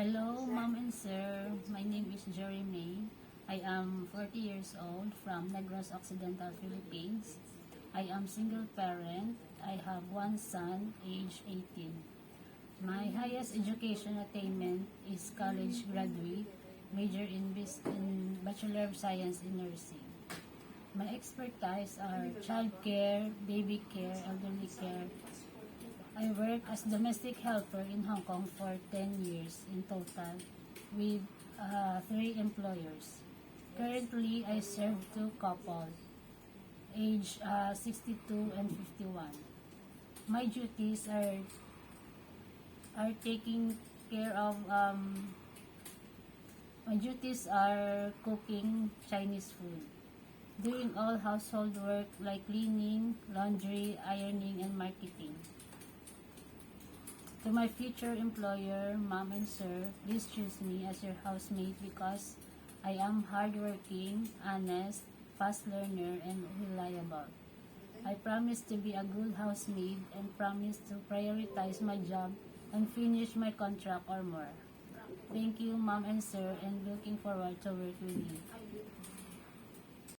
Hello, Ma'am and Sir. My name is Jory May. I am 40 years old from Negros Occidental, Philippines. I am single parent. I have one son, age 18. My highest education attainment is college graduate, major in Bachelor of Science in Nursing. My expertise are child care, baby care, elderly care. I work as domestic helper in Hong Kong for 10 years in total with 3 employers. Currently, I serve 2 couples, age 62 and 51. My duties are taking care of my duties are cooking Chinese food, doing all household work like cleaning, laundry, ironing, and marketing. To my future employer, Mom and Sir, please choose me as your housemate because I am hardworking, honest, fast learner, and reliable. I promise to be a good housemaid and promise to prioritize my job and finish my contract or more. Thank you, Mom and Sir, and looking forward to work with you.